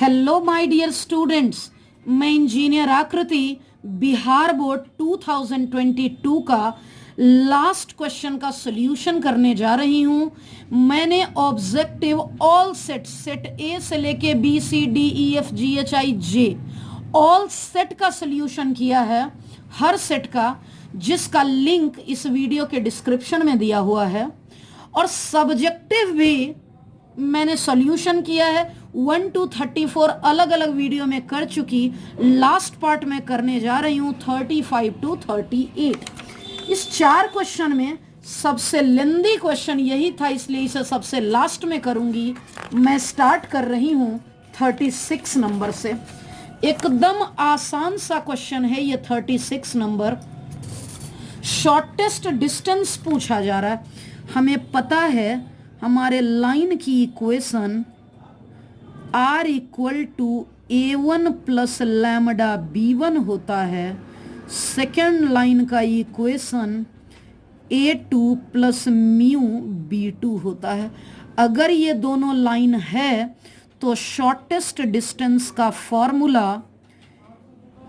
Hello my dear students, मैं engineer आकृति Bihar board 2022 का लास्ट क्वेश्चन का सॉल्यूशन करने जा रही हूं। मैंने ऑब्जेक्टिव ऑल सेट ए से लेके B C D E F G H I J all set का सॉल्यूशन किया है, हर सेट का, जिसका लिंक इस वीडियो के डिस्क्रिप्शन में दिया हुआ है। और सब्जेक्टिव भी मैंने सॉल्यूशन किया है 1 to 34 अलग अलग वीडियो में कर चुकी। लास्ट पार्ट में करने जा रही हूं 35 to 38। इस 4 क्वेश्चन में सबसे लेंदी क्वेश्चन यही था, इसलिए इसे सबसे लास्ट में करूंगी। मैं स्टार्ट कर रही हूं 36 नंबर से। एकदम आसान सा क्वेश्चन है ये 36 नंबर। शॉर्टेस्ट डिस्टेंस पूछा जा रहा है। हमें पता है हमारे लाइन की equation R equal to A1 plus lambda B1 होता है। सेकेंड लाइन का equation A2 plus mu B2 होता है। अगर ये दोनों लाइन है तो शॉर्टेस्ट डिस्टेंस का formula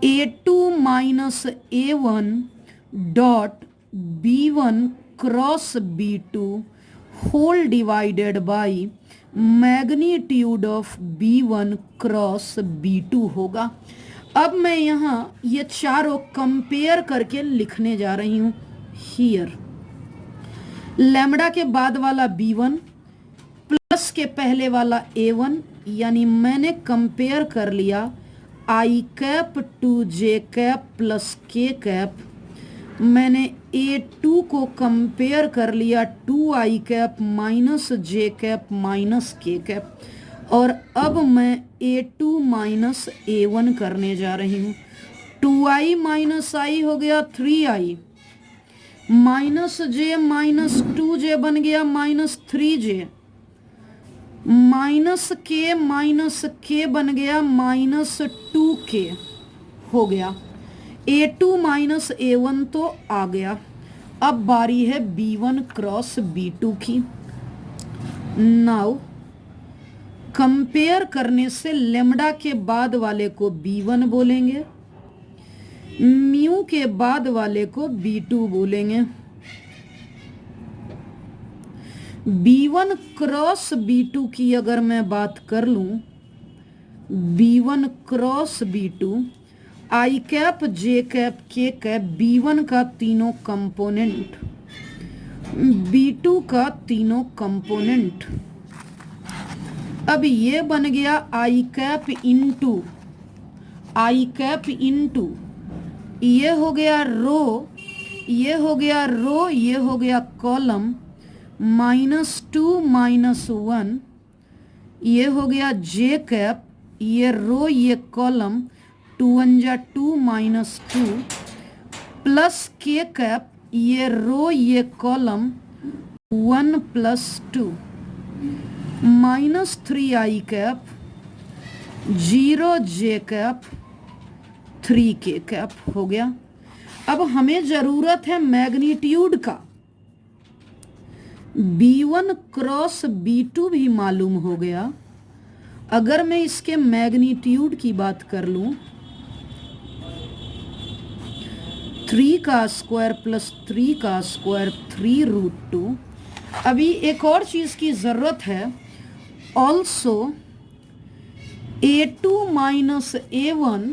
A2 minus A1 dot B1 cross B2 whole divided by magnitude of B1 cross B2 होगा। अब मैं यहाँ ये चारों कंपेयर करके लिखने जा रही हूँ। हियर लैम्डा के बाद वाला B1 प्लस के पहले वाला A1, यानी मैंने कंपेयर कर लिया I cap to J cap plus K cap. मैंने A2 को कंपेयर कर लिया 2I cap minus J cap minus K cap. और अब मैं A2 माइनस A1 करने जा रही हूँ। 2I माइनस I हो गया 3I, minus J minus 2J बन गया माइनस 3J, माइनस K बन गया माइनस 2K हो गया। A2 माइनस A1 तो आ गया। अब बारी है B1 क्रॉस B2 की। नाउ कंपेयर करने से लेम्डा के बाद वाले को B1 बोलेंगे, म्यू के बाद वाले को B2 बोलेंगे। B1 क्रॉस B2 की अगर मैं बात कर लूं, B1 cross B2 I cap J cap K cap B1 का तीनों कंपोनेंट, B2 का तीनों कंपोनेंट। अब ये बन गया I कैप इंटू ये हो गया रो, ये हो गया रो, ये हो गया कॉलम, -2 -1, ये हो गया J कैप, ये रो ये कॉलम, 2 1 जा 2 माइनस 2 प्लस K कैप, ये रो ये column, 1 plus 2 minus 3I cap, 0 J cap, 3K cap हो गया। अब हमें जरूरत है मैग्नीट्यूड का। B1 क्रॉस B2 भी मालूम हो गया। अगर मैं इसके मैग्नीट्यूड की बात कर लूं, 3 का स्क्वायर प्लस 3 का स्क्वायर 3√2। अभी एक और चीज की जरूरत है, also A2 minus A1,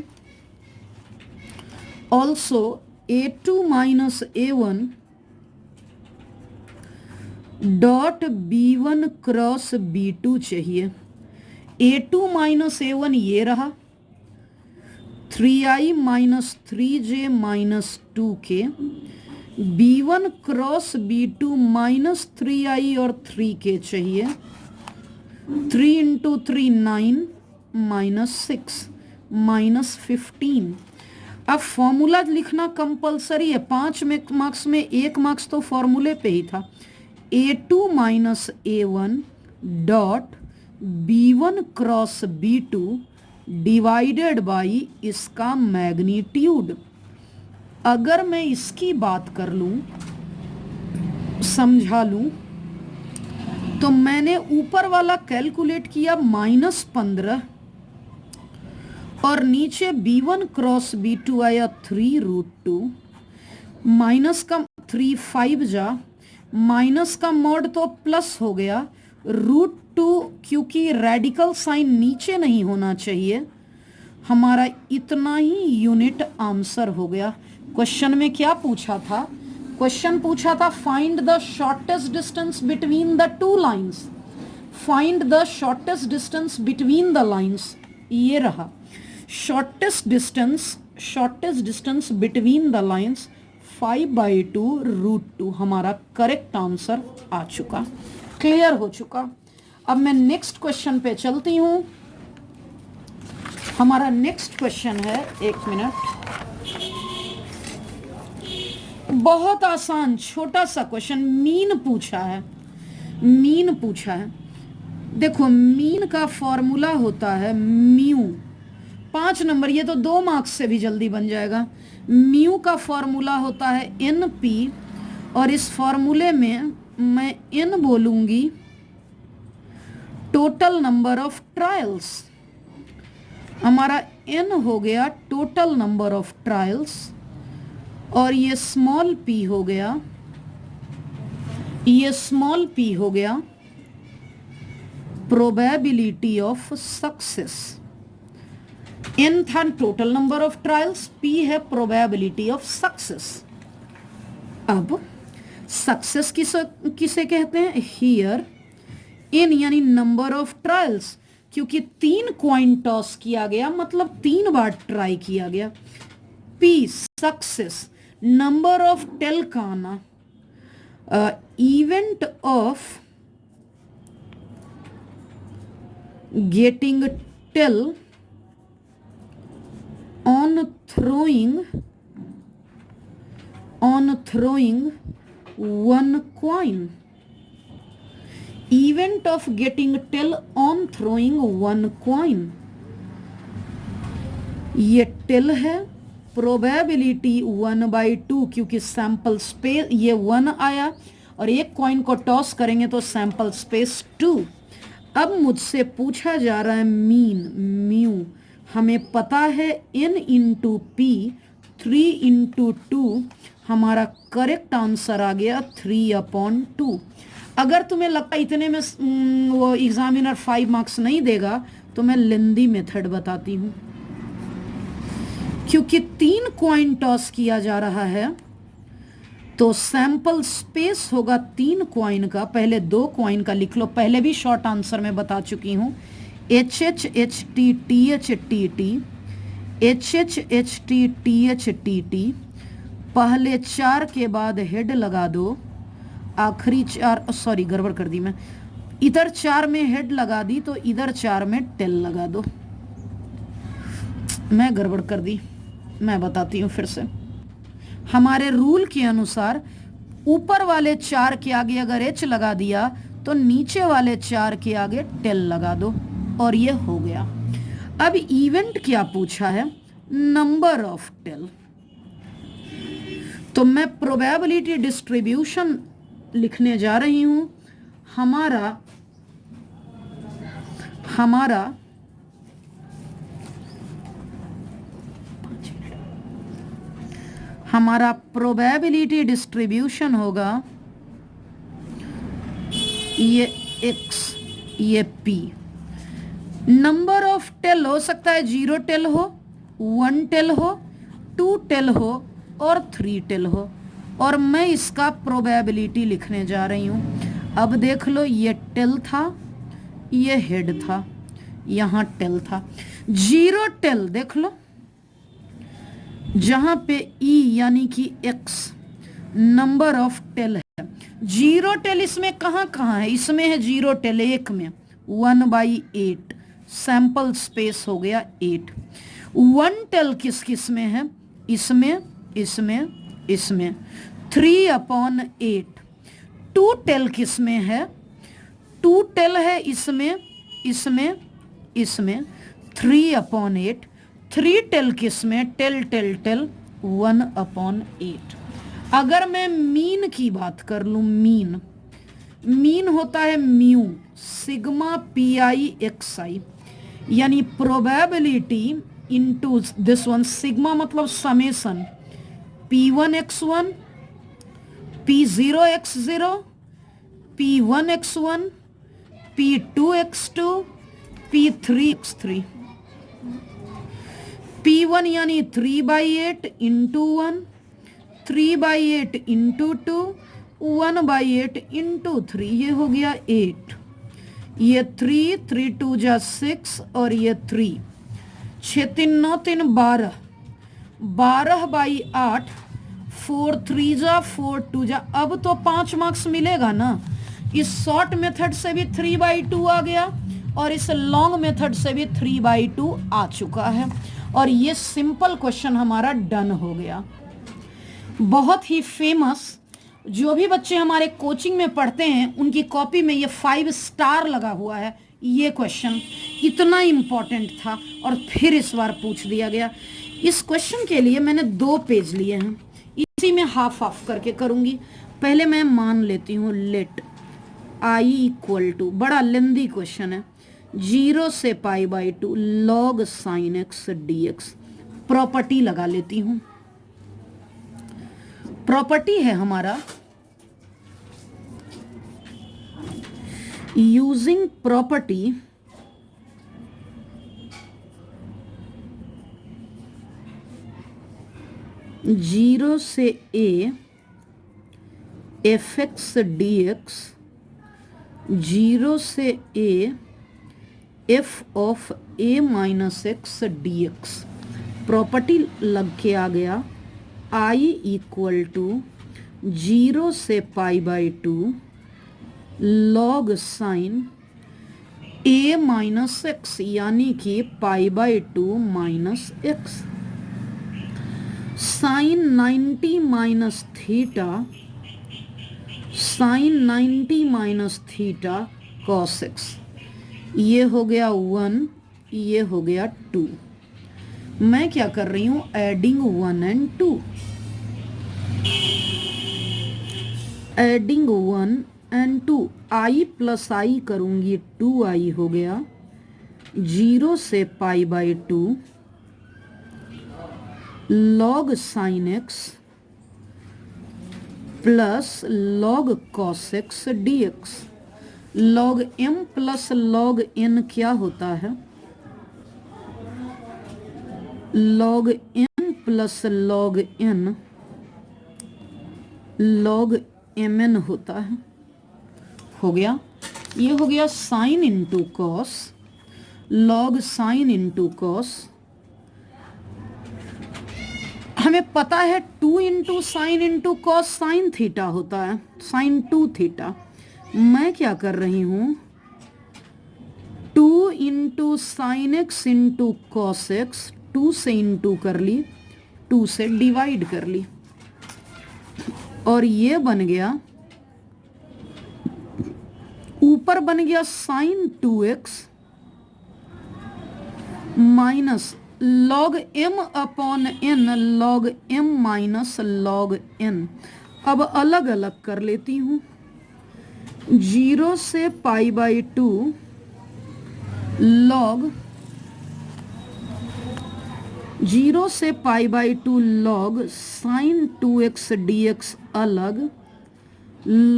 also A2 minus A1 dot B1 cross B2 चाहिए। A2 माइनस A1 ये रहा, 3I minus 3J minus 2K, B1 cross B2 minus 3I और 3K चाहिए। 3 इंटू 3 9 माइनस 6 माइनस 15। अब फॉर्मूला लिखना कंपलसरी है। 5 marks में 1 marks तो फॉर्मूले पे ही था। A2 minus A1 dot B1 cross B2 divided by इसका मैग्नीट्यूड। अगर मैं इसकी बात कर लूं, समझा लूं, तो मैंने ऊपर वाला कैलकुलेट किया -15 और नीचे b1 क्रॉस b2 आया 3√2 माइनस का 3 5 जा माइनस का मॉड तो प्लस हो गया √2 क्योंकि रेडिकल साइन नीचे नहीं होना चाहिए, हमारा इतना ही यूनिट आंसर हो गया। क्वेश्चन में क्या पूछा था? क्वेश्चन पूछा था find the shortest distance between the two lines, find the shortest distance between the lines. ये रहा shortest distance between the lines 5/2√2 हमारा करेक्ट आंसर आ चुका, क्लियर हो चुका। अब मैं नेक्स्ट क्वेश्चन पे चलती हूं। हमारा नेक्स्ट क्वेश्चन है, एक मिनट, बहुत आसान छोटा सा क्वेश्चन, मीन पूछा है। मीन पूछा है, देखो मीन का फॉर्मूला होता है म्यू, 5 नंबर, ये तो 2 मार्क्स से भी जल्दी बन जाएगा। म्यू का फॉर्मूला होता है NP और इस फॉर्मूले में मैं N बोलूंगी टोटल नंबर ऑफ ट्रायल्स। हमारा N हो गया टोटल नंबर ऑफ ट्रायल्स और ये स्मॉल p हो गया, ये स्मॉल p हो गया प्रोबेबिलिटी ऑफ सक्सेस। N था total number of trials, P है प्रोबेबिलिटी ऑफ सक्सेस। अब सक्सेस किसे कहते हैं? हियर N यानी नंबर ऑफ ट्रायल्स, क्योंकि 3 कॉइन टॉस किया गया मतलब 3 बार ट्राई किया गया। P success, number of tail का आना, event of getting tail on throwing 1 coin, event of getting tail on throwing 1 coin। ये टेल है, प्रोबेबिलिटी 1/2 क्योंकि सैंपल स्पेस ये 1 आया और एक कॉइन को टॉस करेंगे तो सैंपल स्पेस 2। अब मुझसे पूछा जा रहा है मीन, म्यू, हमें पता है N इंटू P 3/2, हमारा करेक्ट आंसर आ गया 3/2। अगर तुम्हें लगता इतने में वो एग्जामिनर 5 मार्क्स नहीं देगा तो मैं लेंदी मेथड बताती हूँ। क्योंकि 3 कॉइन टॉस किया जा रहा है तो सैंपल स्पेस होगा 3 कॉइन का, पहले 2 कॉइन का लिख लो, पहले भी शॉर्ट आंसर में बता चुकी हूँ। HHHTTHTT, HHHTTHTT, पहले 4 के बाद हेड लगा दो, आखिरी 4, सॉरी गड़बड़ कर दी मैं, इधर 4 में हेड लगा दी तो इधर 4 में टेल लगा दो, मैं गड़बड़ कर दी, मैं बताती हूँ फिर से। हमारे रूल के अनुसार ऊपर वाले 4 के आगे अगर H लगा दिया तो नीचे वाले 4 के आगे टेल लगा दो और ये हो गया। अब इवेंट क्या पूछा है? Number of tail. तो मैं प्रोबेबिलिटी डिस्ट्रीब्यूशन लिखने जा रही हूं। हमारा प्रोबेबिलिटी डिस्ट्रीब्यूशन होगा ये x, ये p। नंबर ऑफ टेल हो सकता है 0 टेल हो, 1 टेल हो, 2 टेल हो और 3 टेल हो, और मैं इसका प्रोबेबिलिटी लिखने जा रही हूं। अब देख लो, ये टेल था, ये हेड था, यहां टेल था। 0 टेल देख लो, जहां पे E यानी कि x नंबर ऑफ टेल है। 0 टेल इसमें कहां कहां है? इसमें है 0 टेल, एक में 1/8, सैंपल स्पेस हो गया 8। 1 टेल किस किस में है? इसमें, इसमें, इसमें, 3/8। 2 टेल किस में है? 2 टेल है इसमें, इसमें, इसमें, 3/8। 3 टेल किस में? Tail tail tail 1/8। अगर मैं मीन की बात कर लूं, मीन होता है म्यू सिग्मा PI XI, यानी probability into this one, sigma मतलब summation P1 x1 P0 x0 P1 x1 P2 x2 P3 x3। P1 यानी 3/8 इंटू 1, 3/8 इंटू 2, 1/8 इंटू 3, ये हो गया 8। ये 3, 3 2 जा 6 और ये 3, 6 3 9 3 12, 12/8, 4 3 जा 4 2 जा। अब तो 5 मार्क्स मिलेगा ना। इस शॉर्ट मेथड से भी 3/2 आ गया और इस लॉन्ग मेथड से भी 3/2 आ चुका है और ये सिंपल क्वेश्चन हमारा डन हो गया। बहुत ही फेमस, जो भी बच्चे हमारे कोचिंग में पढ़ते हैं उनकी कॉपी में ये 5 स्टार लगा हुआ है। ये क्वेश्चन इतना इम्पोर्टेंट था और फिर इस बार पूछ दिया गया। इस क्वेश्चन के लिए मैंने 2 पेज लिए हैं, इसी में हाफ हाफ करके करूंगी। पहले मैं मान लेती हूँ लेट आई इक्वल टू, बड़ा लेंदी क्वेश्चन है, 0 से π/2 log sin x dx। Property लगा लेती हूँ। प्रॉपर्टी है हमारा यूजिंग प्रॉपर्टी जीरो से a fx dx, 0 से a f of a minus x dx। Property लग के आ गया I इक्वल टू 0 से π/2 log sine a minus x, यानी कि π/2 minus x, sine 90 minus theta, sine 90 minus theta cos x. ये हो गया 1, ये हो गया 2। मैं क्या कर रही हूं, adding 1 and 2, adding 1 and 2, i plus i करूंगी 2i हो गया, 0 से π/2 log sine x plus log cos x dx। log m plus log n क्या होता है, log n plus log n log mn होता है। हो गया, ये हो गया sine into cos, log sine into cos. हमें पता है 2 into sine into cos sine theta होता है, साइन 2 थीटा। मैं क्या कर रही हूं, 2 into sine x into cos x, 2 से इंटू कर ली, 2 से डिवाइड कर ली और ये बन गया, ऊपर बन गया sine 2x minus log m upon n log m minus log n। अब अलग अलग कर लेती हूँ, 0 से π/2 log, 0 से π/2 log साइन 2x dx अलग,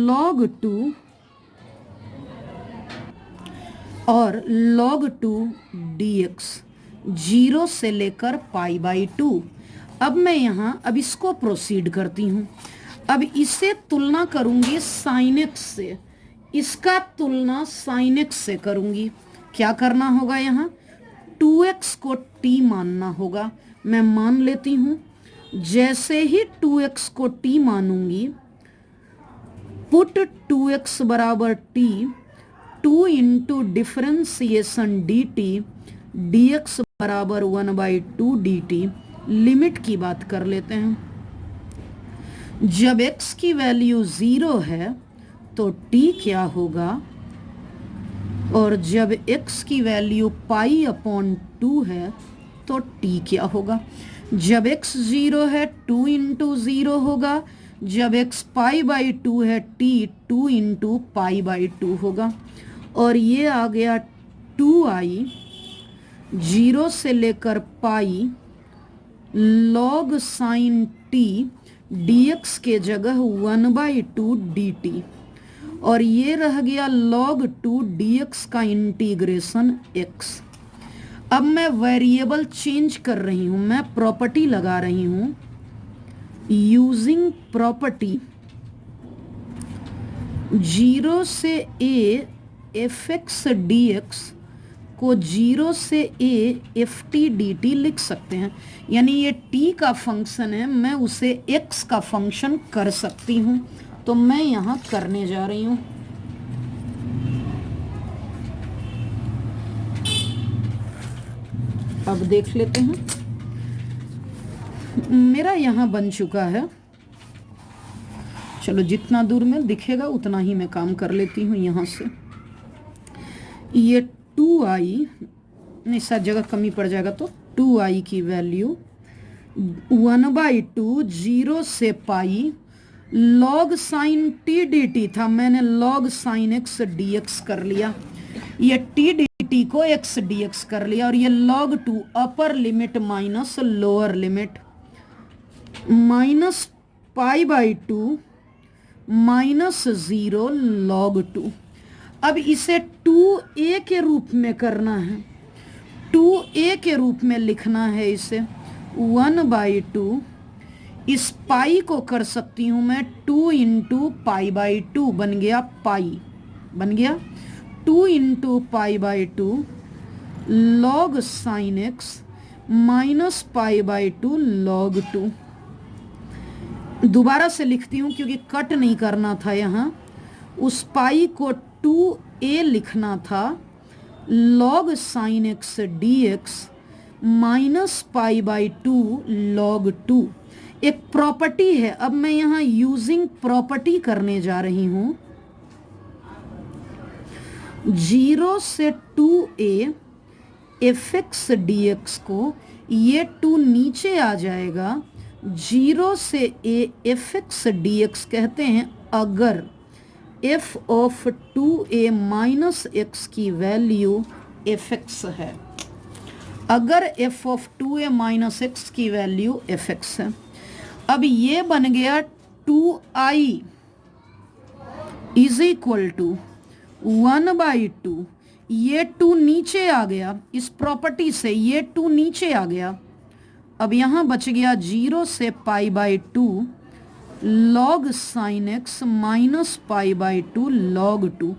log 2 और log 2 dx, 0 से लेकर π/2। अब मैं यहाँ अब इसको प्रोसीड करती हूँ। अब इसे तुलना करूंगी साइन एक्स से, इसका तुलना साइन एक्स से करूंगी। क्या करना होगा, यहाँ 2x को t मानना होगा। मैं मान लेती हूँ, जैसे ही 2x को t मानूंगी, पुट 2x बराबर t, 2 into differentiation dt, dx बराबर 1/2 dt। लिमिट की बात कर लेते हैं। जब x की वैल्यू 0 है तो t क्या होगा, और जब x की वैल्यू π/2 है तो t क्या होगा। जब x 0 है 2 इंटू 0 होगा, जब x π/2 है t 2 इंटू π/2 होगा। और ये आ गया 2i 0 से लेकर पाई log साइन t dx के जगह 1/2 dt, और ये रह गया log 2 dx का इंटीग्रेशन x। अब मैं वेरिएबल चेंज कर रही हूं, मैं प्रॉपर्टी लगा रही हूं यूजिंग प्रॉपर्टी 0 से a fx dx को 0 से a ft dt लिख सकते हैं, यानी ये t का फंक्शन है, मैं उसे x का फंक्शन कर सकती हूं, तो मैं यहां करने जा रही हूं। अब देख लेते हैं, मेरा यहां बन चुका है। चलो जितना दूर में दिखेगा उतना ही मैं काम कर लेती हूँ यहाँ से। ये 2i, नहीं सात जगह कमी पड़ जाएगा, तो 2i की वैल्यू 1/2 0 से पाई log साइन t dt था, मैंने log साइन x dx कर लिया, ये t dt को x dx कर लिया, और ये log 2 upper limit minus lower limit minus π/2 minus 0 log 2। अब इसे 2a के रूप में करना है, 2a के रूप में लिखना है इसे 1/2। इस पाई को कर सकती हूं मैं 2 इंटू π/2, बन गया पाई, बन गया 2 into π/2 log sine x minus π/2 log 2। दोबारा से लिखती हूँ क्योंकि कट नहीं करना था, यहाँ उस पाई को 2a लिखना था log sine x dx minus π/2 log 2। एक प्रॉपर्टी है, अब मैं यहाँ यूजिंग प्रॉपर्टी करने जा रही हूँ। 0 से 2a fx dx को, ये 2 नीचे आ जाएगा, 0 से a fx dx कहते हैं अगर f of 2a minus x की वैल्यू fx है, अगर f of 2a minus x की वैल्यू fx है। अब ये बन गया 2i इज इक्वल टू 1/2, ये 2 नीचे आ गया, इस प्रॉपर्टी से ये 2 नीचे आ गया। अब यहाँ बच गया 0 से π/2 log sine x minus π/2 log 2।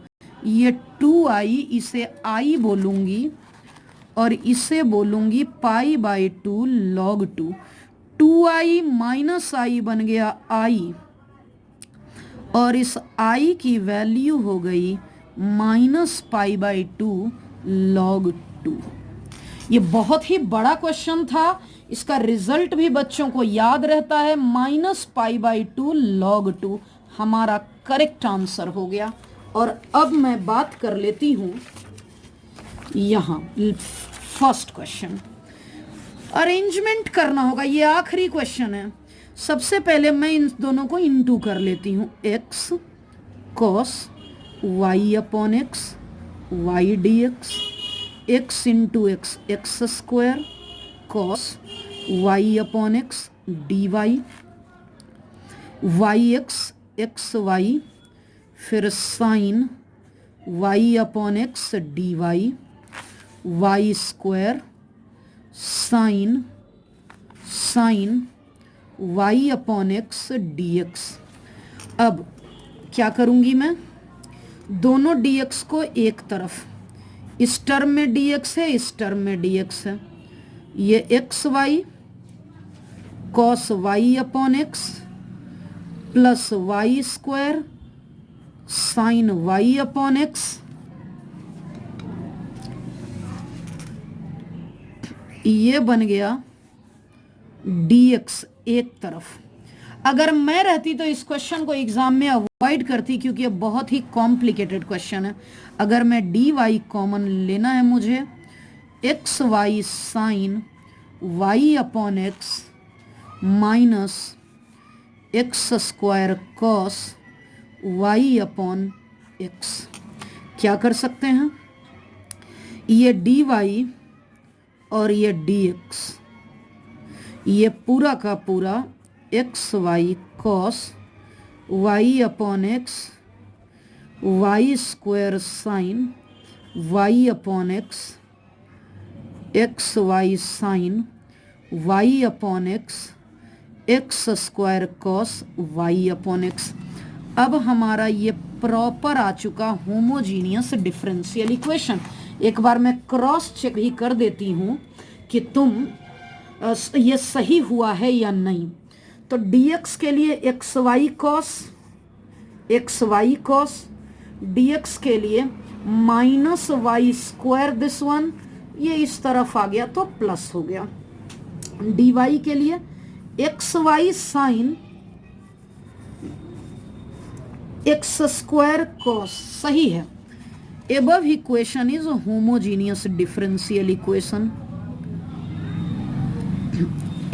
ये 2i, इसे i बोलूँगी और इसे बोलूँगी π/2 log 2। 2i माइनस i बन गया i, और इस i की वैल्यू हो गई माइनस π/2 log 2। ये बहुत ही बड़ा क्वेश्चन था, इसका रिजल्ट भी बच्चों को याद रहता है, माइनस π/2 log 2 हमारा करेक्ट आंसर हो गया। और अब मैं बात कर लेती हूँ यहाँ फर्स्ट क्वेश्चन, अरेंजमेंट करना होगा, ये आखिरी क्वेश्चन है। सबसे पहले मैं इन दोनों को इनटू कर लेती हूँ, x cos y upon x y dx, x into x x square cos y upon x dy, yx x y, फिर sine y upon x dy, y square sine y upon x dx। अब क्या करूँगी मैं, दोनों dx को एक तरफ, इस टर्म में dx है, इस टर्म में dx है, ये X Y cos y upon x plus y square sine y upon x, ये बन गया dx एक तरफ। अगर मैं रहती तो इस क्वेश्चन को एग्जाम में अवॉइड करती, क्योंकि ये बहुत ही कॉम्प्लिकेटेड क्वेश्चन है। अगर मैं dy कॉमन लेना है मुझे, X Y sine y upon x minus X square cos y upon x, क्या कर सकते हैं, ये dy और ये dx, ये पूरा का पूरा X Y cos Y upon X Y square sine Y upon X X Y sine Y upon X X square cos Y upon X. अब हमारा ये प्रॉपर आ चुका होमोजीनियस डिफरेंशियल इक्वेशन। एक बार मैं क्रॉस चेक भी कर देती हूँ कि ये सही हुआ है या नहीं। तो dx के लिए एक्स वाई कॉस dx के लिए minus Y square this one, ये इस तरफ आ गया तो प्लस हो गया। dy के लिए X Y sine X square cos, सही है। Above equation is homogeneous differential equation.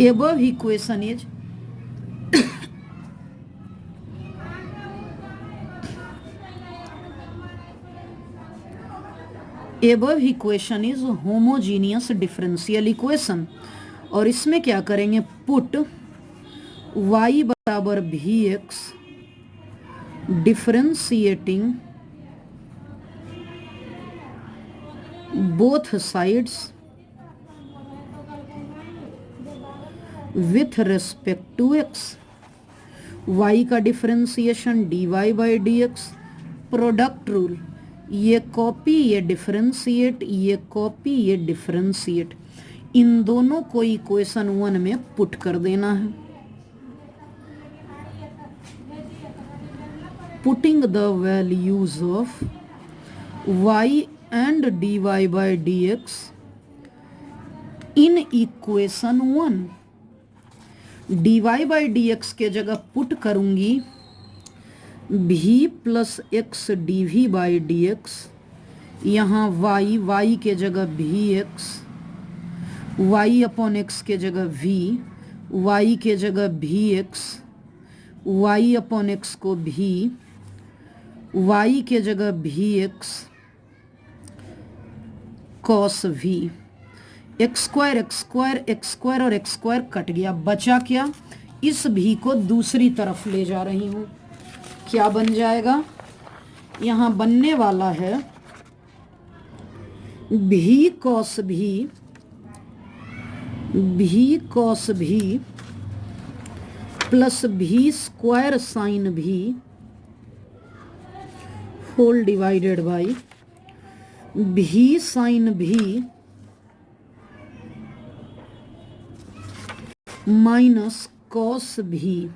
Above equation is above equation is homogeneous differential equation. और इसमें क्या करेंगे, पुट y बराबर भी X differentiating both sides with respect to x। y का differentiation dy by D X, product rule, ये copy ये differentiate, ये कॉपी ये डिफरेंशिएट, इन दोनों को इक्वेशन 1 में पुट कर देना है। Putting the values of y and dy by D X in equation 1। dy by D X के जगह पुट करूंगी v plus X D V by D X, यहाँ y के जगह भी एक्स, y अपॉन एक्स के जगह v, y के जगह भी एक्स, y अपॉन एक्स को भी, y के जगह भी x cos v, x square और एक्स स्क्वायर कट गया, बचा क्या, इस भी को दूसरी तरफ ले जा रही हूं। क्या बन जाएगा, यहां बनने वाला है भी कॉस भी प्लस भी स्क्वायर साइन भी होल डिवाइडेड बाई भी साइन भी माइनस कॉस भी।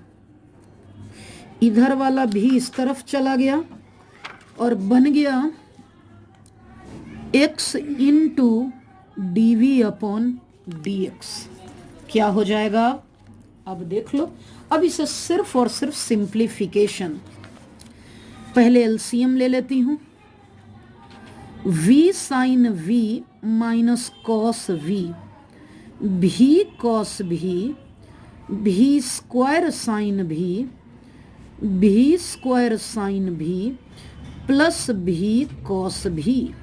इधर वाला भी इस तरफ चला गया और बन गया x into D V upon D X. क्या हो जाएगा, अब देख लो। अब इसे सिर्फ और सिर्फ सिंप्लीफिकेशन, पहले एलसीएम ले लेती हूं। v sine v minus cos v, भी कॉस भी स्क्वायर साइन भी स्क्वायर साइन भी प्लस भी कॉस भी,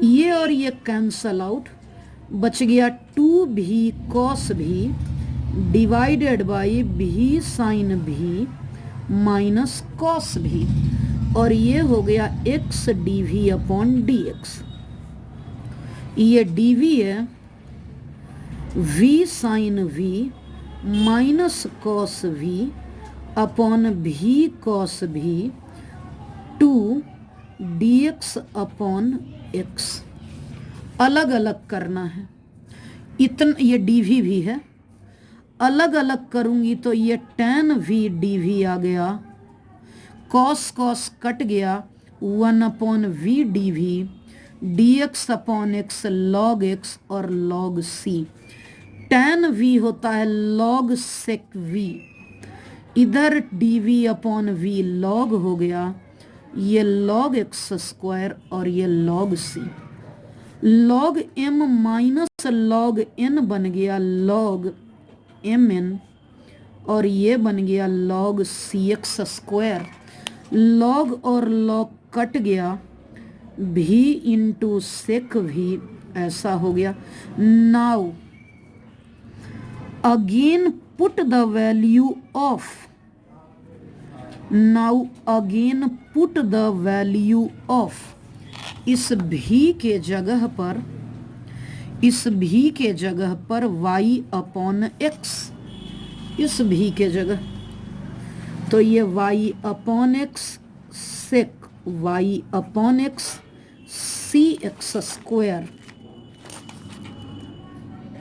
ये और ये कैंसल आउट, बच गया 2 कॉस भी डिवाइडेड बाई भी साइन भी माइनस कॉस भी, और ये हो गया x D V upon D X. ये डी वी है v sine v minus cos v upon भी कॉस भी 2 dx अपॉन x। अलग अलग करना है, इतना ये dv भी है, अलग अलग करूंगी तो ये tan v dv आ गया, cos cos कट गया, 1 upon v dv dx upon x log x और log c। tan v होता है log sec v, इधर dv अपॉन v log हो गया, ये log x स्क्वायर और ये log c, log m minus log n बन गया log mn, और ये बन गया log cx स्क्वायर। log और log कट गया, v इंटू सेक भी ऐसा हो गया। Now again put the value of, now again put the value of, इस भी के जगह पर, इस भी के जगह पर y अपॉन एक्स, इस भी के जगह, तो ये y upon x sec y upon x सी एक्स स्क्वायर।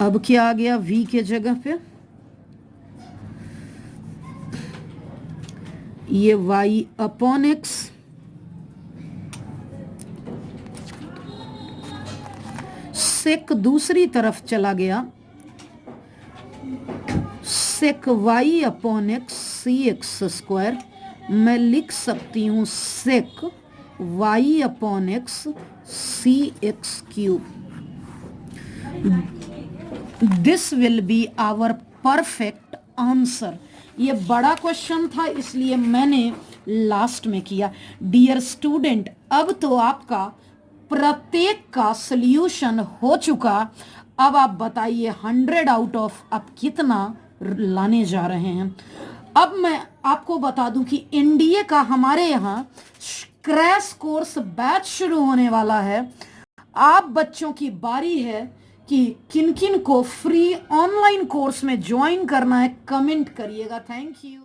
अब क्या आ गया v के जगह पे, ये y अपॉन एक्स सेक दूसरी तरफ चला गया, सेक y अपॉन एक्स सी एक्स स्क्वायर। मैं लिख सकती हूँ sec y upon x C X cube. This will be our perfect answer. ये बड़ा क्वेश्चन था इसलिए मैंने लास्ट में किया। डियर स्टूडेंट, अब तो आपका प्रत्येक का सल्यूशन हो चुका। अब आप बताइए 100 आउट ऑफ आप कितना लाने जा रहे हैं। अब मैं आपको बता दूं कि एनडीए का हमारे यहाँ क्रैश कोर्स बैच शुरू होने वाला है। आप बच्चों की बारी है कि किन किन को फ्री ऑनलाइन कोर्स में ज्वाइन करना है, कमेंट करिएगा। Thank you.